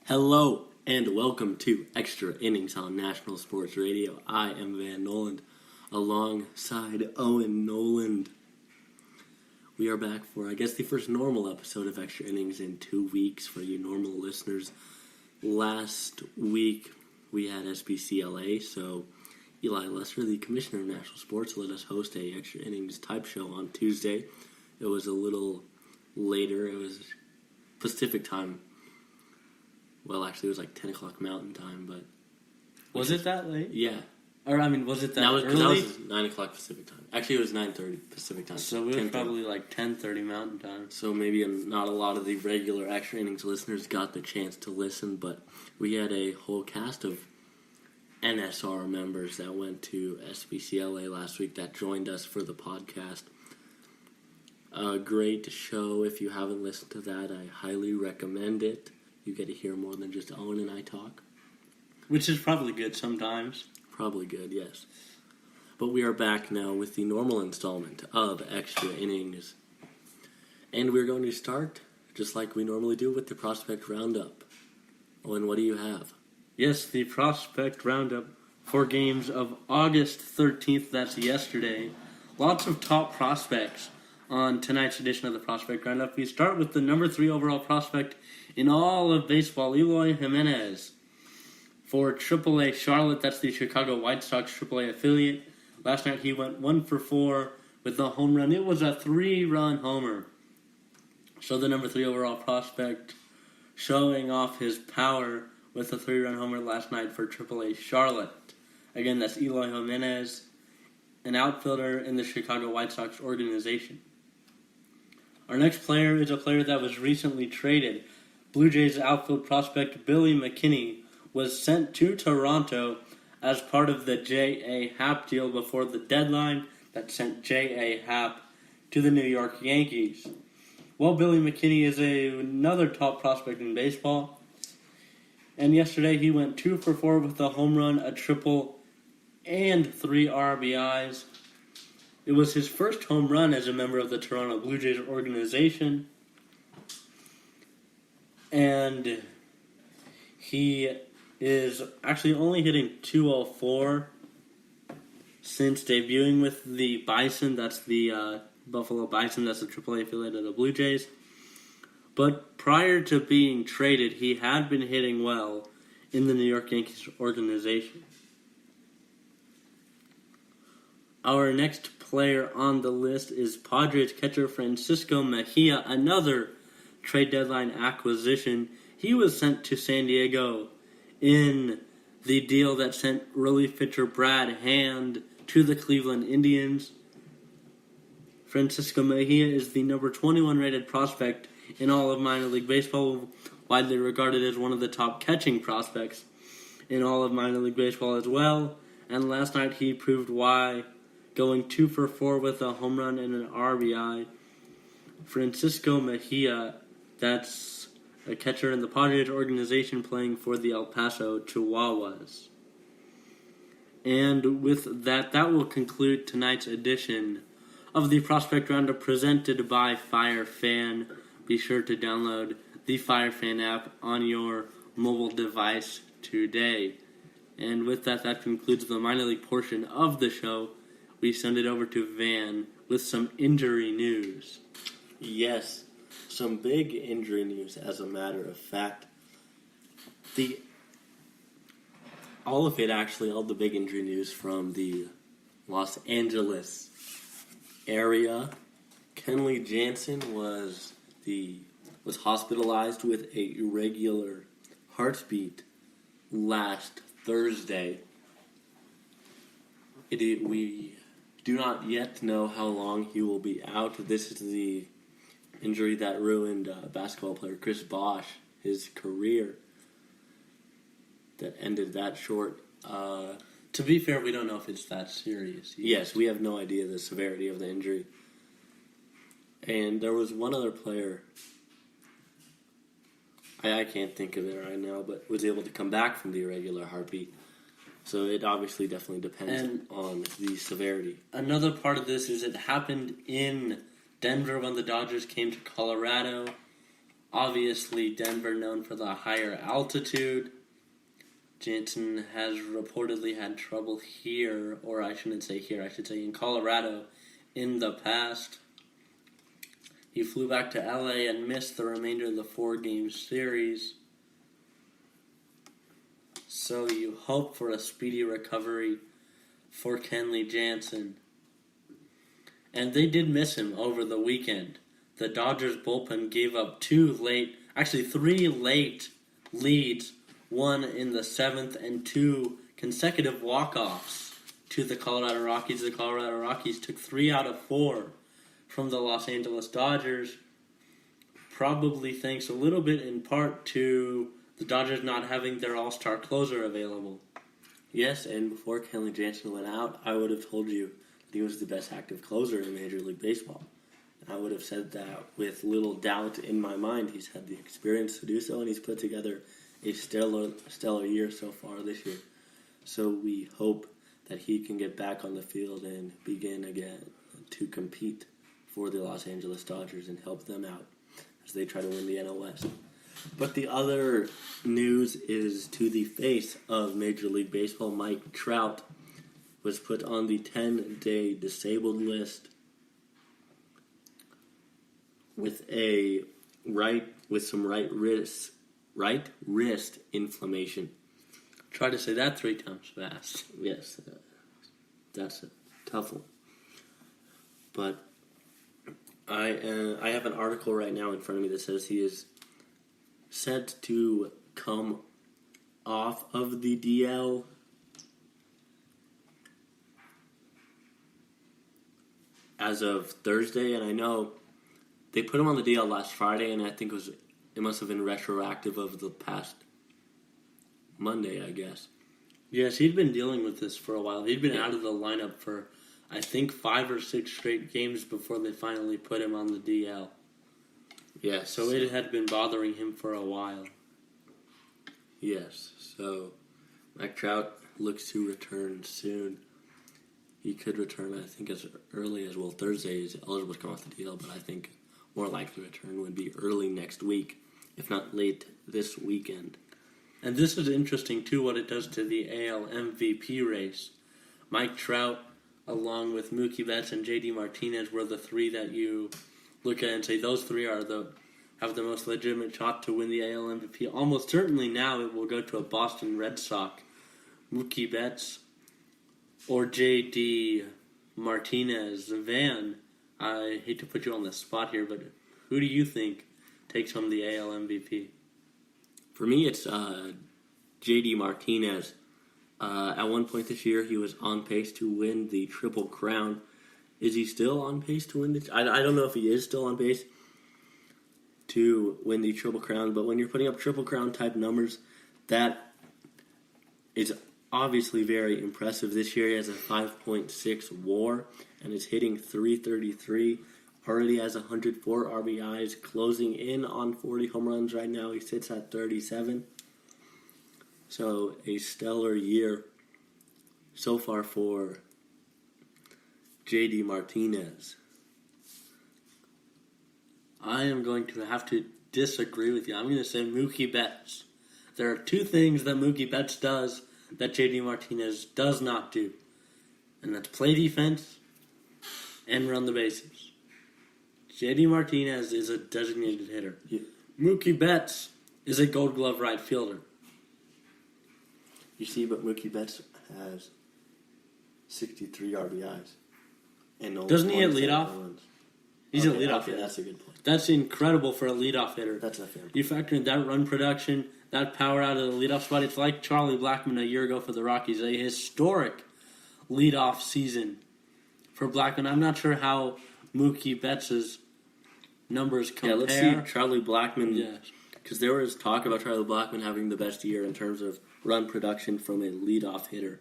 Hello and welcome to Extra Innings on National Sports Radio. I am Van Noland alongside Owen Noland. We are back for, the first normal episode of Extra Innings in 2 weeks for you normal listeners. Last week we had SBCLA, so Eli Lesser, the Commissioner of National Sports, let us host a Extra Innings type show on Tuesday. It was a little later. It was Pacific time. Well, actually, it was like 10 o'clock Mountain Time, but... Was it that late? Yeah. Was it that early? That was 9 o'clock Pacific Time. Actually, it was 9:30 Pacific Time. So we were probably like 10:30 Mountain Time. So maybe not a lot of the regular Extra Innings listeners got the chance to listen, but we had a whole cast of NSR members that went to SBCLA last week that joined us for the podcast. A great show. If you haven't listened to that, I highly recommend it. You get to hear more than just Owen and I talk. Which is probably good sometimes. Probably good, yes. But we are back now with the normal installment of Extra Innings. And we're going to start, just like we normally do, with the Prospect Roundup. Owen, what do you have? Yes, the Prospect Roundup for games of August 13th, that's yesterday. Lots of top prospects on tonight's edition of the Prospect Roundup. We start with the number 3 overall prospect in all of baseball, Eloy Jimenez. For AAA Charlotte, that's the Chicago White Sox AAA affiliate. Last night he went 1 for 4 with a home run. It was a 3-run homer. So the number 3 overall prospect showing off his power with a 3-run homer last night for AAA Charlotte. Again, that's Eloy Jimenez, an outfielder in the Chicago White Sox organization. Our next player is a player that was recently traded. Blue Jays outfield prospect Billy McKinney was sent to Toronto as part of the J.A. Happ deal before the deadline that sent J.A. Happ to the New York Yankees. Well, Billy McKinney is another top prospect in baseball. And yesterday he went 2 for 4 with a home run, a triple, and 3 RBIs. It was his first home run as a member of the Toronto Blue Jays organization. And he is actually only hitting .204 since debuting with the Bison. That's the Buffalo Bison. That's the AAA affiliate of the Blue Jays. But prior to being traded, he had been hitting well in the New York Yankees organization. Our next player on the list is Padres catcher Francisco Mejia, another trade deadline acquisition. He was sent to San Diego in the deal that sent relief pitcher Brad Hand to the Cleveland Indians. Francisco Mejia is the number 21 rated prospect in all of minor league baseball, widely regarded as one of the top catching prospects in all of minor league baseball as well. And last night he proved why, going 2 for 4 with a home run and an RBI. Francisco Mejia, that's a catcher in the Padres organization playing for the El Paso Chihuahuas. And with that, that will conclude tonight's edition of the Prospect Roundup presented by FireFan. Be sure to download the FireFan app on your mobile device today. And with that, that concludes the minor league portion of the show. We send it over to Van with some injury news. Yes, some big injury news, as a matter of fact. All the big injury news from the Los Angeles area. Kenley Jansen was hospitalized with an irregular heartbeat last Thursday. We do not yet know how long he will be out. This is the injury that ruined basketball player Chris Bosh, his career, that ended that short. To be fair, we don't know if it's that serious. Yes, we have no idea the severity of the injury. And there was one other player, I can't think of it right now, but was able to come back from the irregular heartbeat. So it obviously definitely depends on the severity. Another part of this is it happened in Denver when the Dodgers came to Colorado Obviously, Denver known for the higher altitude. Jansen has reportedly had trouble here, or I shouldn't say here, I should say in Colorado in the past. He flew back to LA and missed the remainder of the 4-game series. So you hope for a speedy recovery for Kenley Jansen. And they did miss him over the weekend. The Dodgers bullpen gave up 3 late leads, 1 in the 7th and 2 consecutive walk-offs to the Colorado Rockies. The Colorado Rockies took 3 out of 4 from the Los Angeles Dodgers, probably thanks a little bit in part to the Dodgers not having their all-star closer available. Yes, and before Kenley Jansen went out, I would have told you that he was the best active closer in Major League Baseball. I would have said that with little doubt in my mind. He's had the experience to do so, and he's put together a stellar year so far this year. So we hope that he can get back on the field and begin again to compete for the Los Angeles Dodgers and help them out as they try to win the NL West. But the other news is to the face of Major League Baseball. Mike Trout was put on the 10-day disabled list with some right wrist inflammation. Try to say that 3 times fast. Yes, that's a tough one. But I have an article right now in front of me that says he is set to come off of the DL as of Thursday, and I know they put him on the DL last Friday, and I think it must have been retroactive of the past Monday, I guess. Yes, he'd been dealing with this for a while. He'd been out of the lineup for, I think, 5 or 6 straight games before they finally put him on the DL. Yes. So it had been bothering him for a while. Yes. So Mike Trout looks to return soon. He could return, I think, as early as, Thursday is eligible to come off the DL, but I think more likely return would be early next week, if not late this weekend. And this is interesting, too, what it does to the AL MVP race. Mike Trout, along with Mookie Betts and J.D. Martinez, were the 3 that you look at and say those 3 have the most legitimate shot to win the AL MVP. Almost certainly now it will go to a Boston Red Sox, Mookie Betts, or J.D. Martinez. Van, I hate to put you on the spot here, but who do you think takes home the AL MVP? For me, it's J.D. Martinez. At one point this year, he was on pace to win the Triple Crown. Is he still on pace to win the... I don't know if he is still on pace to win the Triple Crown, but when you're putting up Triple Crown type numbers, that is obviously very impressive. This year he has a 5.6 WAR and is hitting .333. Already has 104 RBIs, closing in on 40 home runs right now. He sits at 37. So a stellar year so far for J.D. Martinez. I am going to have to disagree with you. I'm going to say Mookie Betts. There are 2 things that Mookie Betts does that J.D. Martinez does not do. And that's play defense and run the bases. J.D. Martinez is a designated hitter. Yeah. Mookie Betts is a Gold Glove right fielder. You see, but Mookie Betts has 63 RBIs. And doesn't he hit leadoff? He's a leadoff hitter. That's a good point. That's incredible for a leadoff hitter. That's a fair point. You factor in that run production, that power out of the leadoff spot. It's like Charlie Blackmon a year ago for the Rockies. A historic leadoff season for Blackmon. I'm not sure how Mookie Betts' numbers compare. Yeah, let's see Charlie Blackmon. Yes. Because there was talk about Charlie Blackmon having the best year in terms of run production from a leadoff hitter.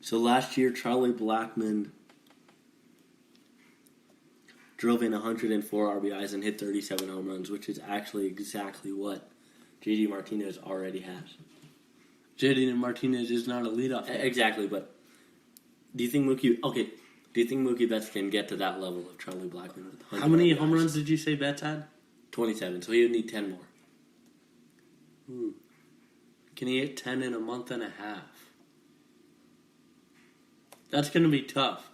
So last year, Charlie Blackmon drove in 104 RBIs and hit 37 home runs, which is actually exactly what J.D. Martinez already has. J.D. Martinez is not a leadoff hitter. Exactly, but do you think Mookie Betts can get to that level of Charlie Blackmon? With How many RBIs? home runs did you say Betts had? 27, so he would need 10 more. Can he hit 10 in a month and a half? That's going to be tough.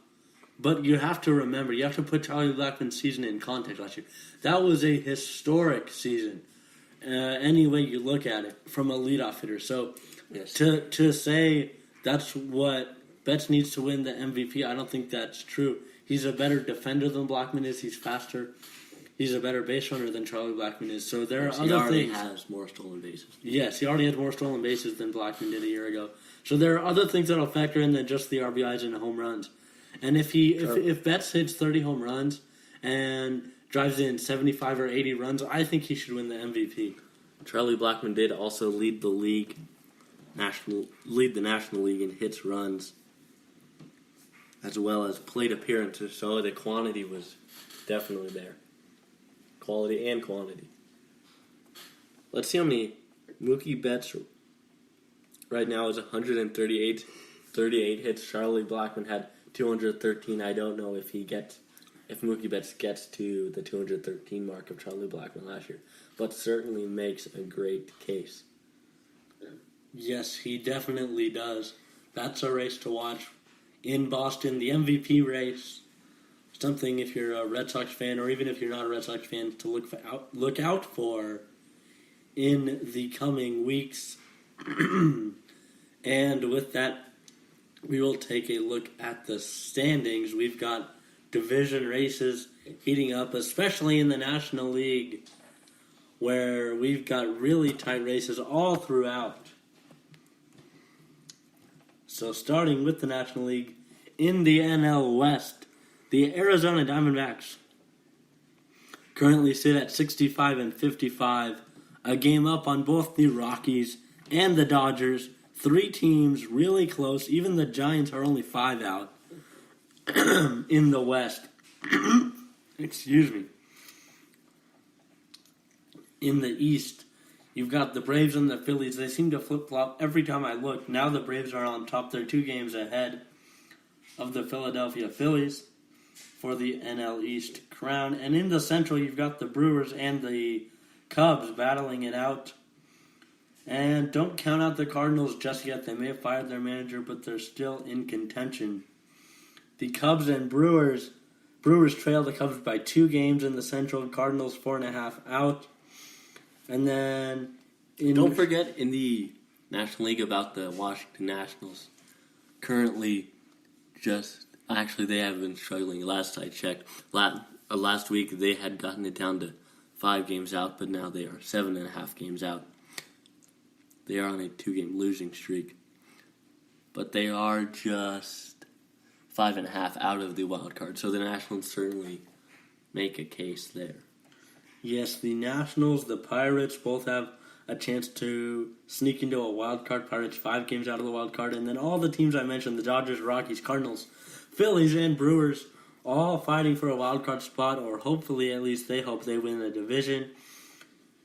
But you have to remember, you have to put Charlie Blackmon's season in context last year. That was a historic season, any way you look at it, from a leadoff hitter. So Yes. to say that's what Betts needs to win the MVP, I don't think that's true. He's a better defender than Blackmon is. He's faster. He's a better base runner than Charlie Blackmon is. So there are He other already things. has more stolen bases. Yes, he already has more stolen bases than Blackmon did a year ago. So there are other things that'll factor in than just the RBIs and the home runs. And if Betts hits 30 home runs and drives in 75 or 80 runs, I think he should win the MVP. Charlie Blackmon did also lead the National League in hits, runs, as well as plate appearances. So the quantity was definitely there, quality and quantity. Let's see how many Mookie Betts right now is 138 hits. Charlie Blackmon had 213. I don't know if Mookie Betts gets to the 213 mark of Charlie Blackmon last year, but certainly makes a great case. Yes, he definitely does. That's a race to watch in Boston. The MVP race, something if you're a Red Sox fan or even if you're not a Red Sox fan to look out for in the coming weeks. And with that, we will take a look at the standings. We've got division races heating up, especially in the National League, where we've got really tight races all throughout. So starting with the National League, in the NL West, the Arizona Diamondbacks currently sit at 65 and 55, a game up on both the Rockies and the Dodgers. Three teams really close. Even the Giants are only 5 out in the West. Excuse me. In the East, you've got the Braves and the Phillies. They seem to flip-flop every time I look. Now the Braves are on top. They're 2 games ahead of the Philadelphia Phillies for the NL East crown. And in the Central, you've got the Brewers and the Cubs battling it out. And don't count out the Cardinals just yet. They may have fired their manager, but they're still in contention. The Cubs and Brewers trail the Cubs by 2 games in the Central. Cardinals 4.5 out. And then Don't forget in the National League about the Washington Nationals. Currently, they have been struggling. Last I checked, last week they had gotten it down to 5 games out, but now they are 7.5 games out. They are on a 2-game losing streak, but they are just 5.5 out of the wild card. So the Nationals certainly make a case there. yes, the Nationals, the Pirates both have a chance to sneak into a wild card. Pirates 5 games out of the wild card, and then all the teams I mentioned, the Dodgers, Rockies, Cardinals, Phillies, and Brewers, all fighting for a wild card spot, or hopefully at least they hope they win the division.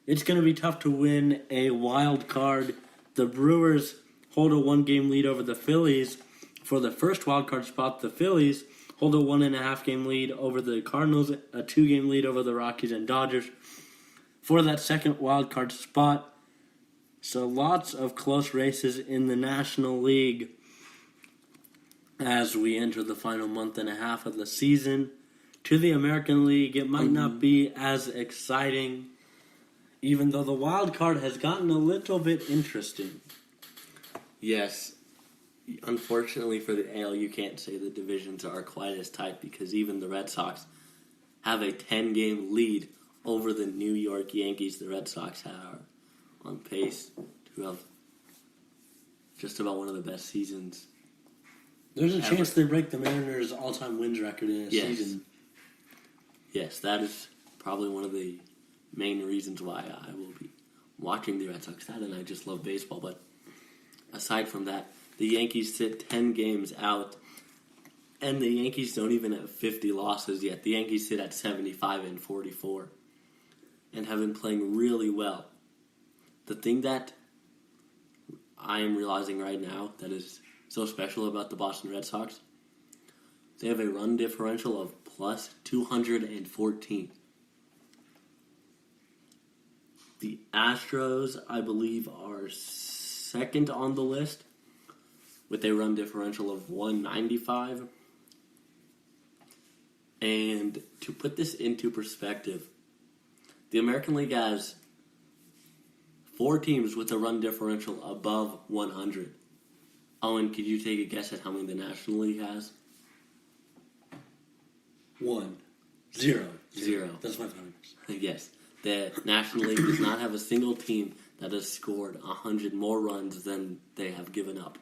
It's going to be tough to win a wild card. The Brewers hold a 1-game lead over the Phillies for the first wild card spot. The Phillies hold a 1.5-game lead over the Cardinals, a 2-game lead over the Rockies and Dodgers for that second wild card spot. So lots of close races in the National League as we enter the final month and a half of the season. To the American League, it might not be as exciting, even though the wild card has gotten a little bit interesting. Yes, unfortunately for the AL, you can't say the divisions are quite as tight because even the Red Sox have a 10-game lead over the New York Yankees. The Red Sox are on pace to have just about one of the best seasons. There's a chance they break the Mariners' all-time wins record in a season. Yes, that is probably one of the main reasons why I will be watching the Red Sox. That and I just love baseball. But aside from that, the Yankees sit 10 games out, and the Yankees don't even have 50 losses yet. The Yankees sit at 75 and 44 and have been playing really well. The thing that I am realizing right now that is so special about the Boston Red Sox, they have a run differential of plus 214. The Astros, I believe, are second on the list with a run differential of 195. And to put this into perspective, the American League has 4 teams with a run differential above 100. Owen, could you take a guess at how many the National League has? 1, 0. 0. That's my final guess. Yes. The National League does not have a single team that has scored 100 more runs than they have given up.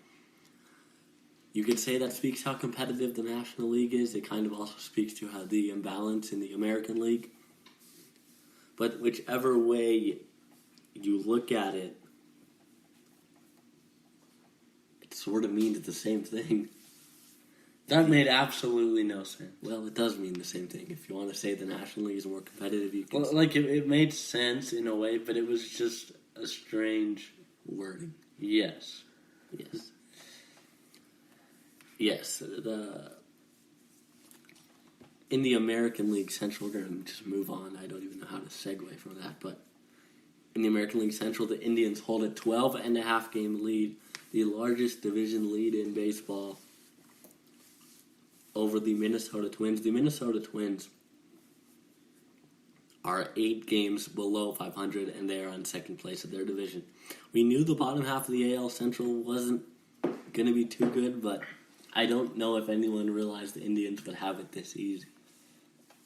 You could say that speaks how competitive the National League is. It kind of also speaks to how the imbalance in the American League. But whichever way you look at it, it sort of means the same thing. That made absolutely no sense. Well, it does mean the same thing. If you want to say the National League is more competitive, you can Well, it made sense in a way, but it was just a strange wording. Yes. Yes. Yes. In the American League Central, we're going to just move on. I don't even know how to segue from that, but in the American League Central, the Indians hold a 12.5 game lead, the largest division lead in baseball, over the Minnesota Twins. The Minnesota Twins are 8 games below 500, and they are on second place of their division. We knew the bottom half of the AL Central wasn't going to be too good, but I don't know if anyone realized the Indians would have it this easy.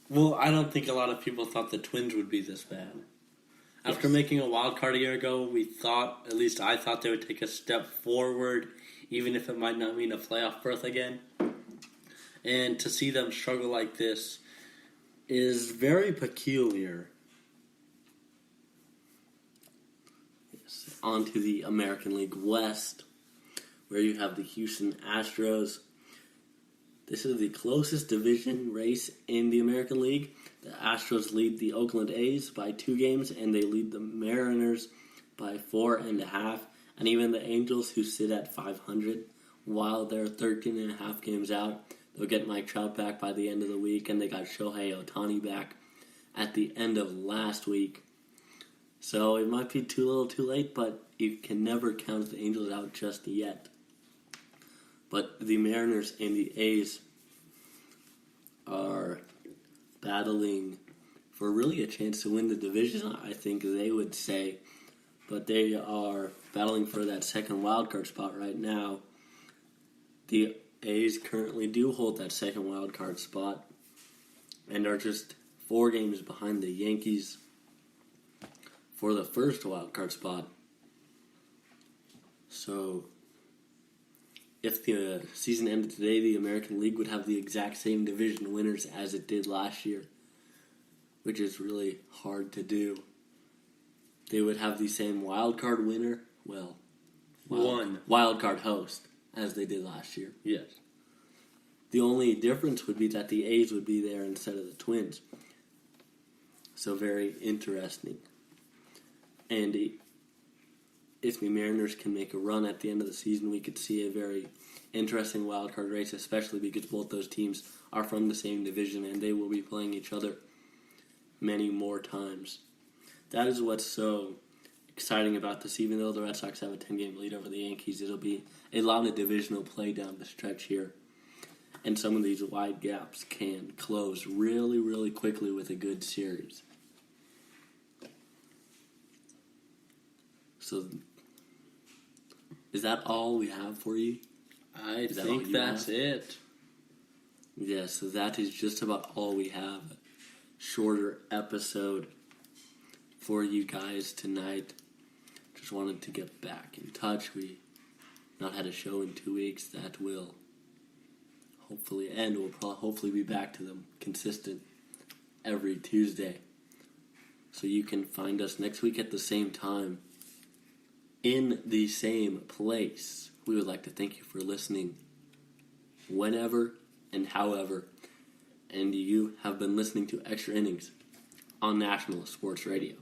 Well, I don't think a lot of people thought the Twins would be this bad. After making a wild card a year ago, we thought, at least I thought, they would take a step forward, even if it might not mean a playoff berth again. And to see them struggle like this is very peculiar. Yes. On to the American League West, where you have the Houston Astros. This is the closest division race in the American League. The Astros lead the Oakland A's by 2 games, and they lead the Mariners by 4.5. And even the Angels, who sit at 500, while they're 13.5 games out, they'll get Mike Trout back by the end of the week, and they got Shohei Ohtani back at the end of last week. So it might be too little too late, but you can never count the Angels out just yet. But the Mariners and the A's are battling for really a chance to win the division, I think they would say. But they are battling for that second wildcard spot right now. The A's currently do hold that second wildcard spot and are just 4 games behind the Yankees for the first wildcard spot. So if the season ended today, the American League would have the exact same division winners as it did last year, which is really hard to do. They would have the same wildcard winner, wildcard host, as they did last year. Yes. The only difference would be that the A's would be there instead of the Twins. So very interesting. And if the Mariners can make a run at the end of the season, we could see a very interesting wildcard race, especially because both those teams are from the same division and they will be playing each other many more times. That is what's so exciting about this. Even though the Red Sox have a 10-game lead over the Yankees, it'll be a lot of divisional play down the stretch here. And some of these wide gaps can close really, really quickly with a good series. So, is that all we have for you? I think that's it. Yeah, so that is just about all we have. Shorter episode for you guys tonight. Just wanted to get back in touch. We not had a show in 2 weeks. That will hopefully end. We'll hopefully be back to them consistent every Tuesday. So you can find us next week at the same time in the same place. We would like to thank you for listening whenever and however. And you have been listening to Extra Innings on National Sports Radio.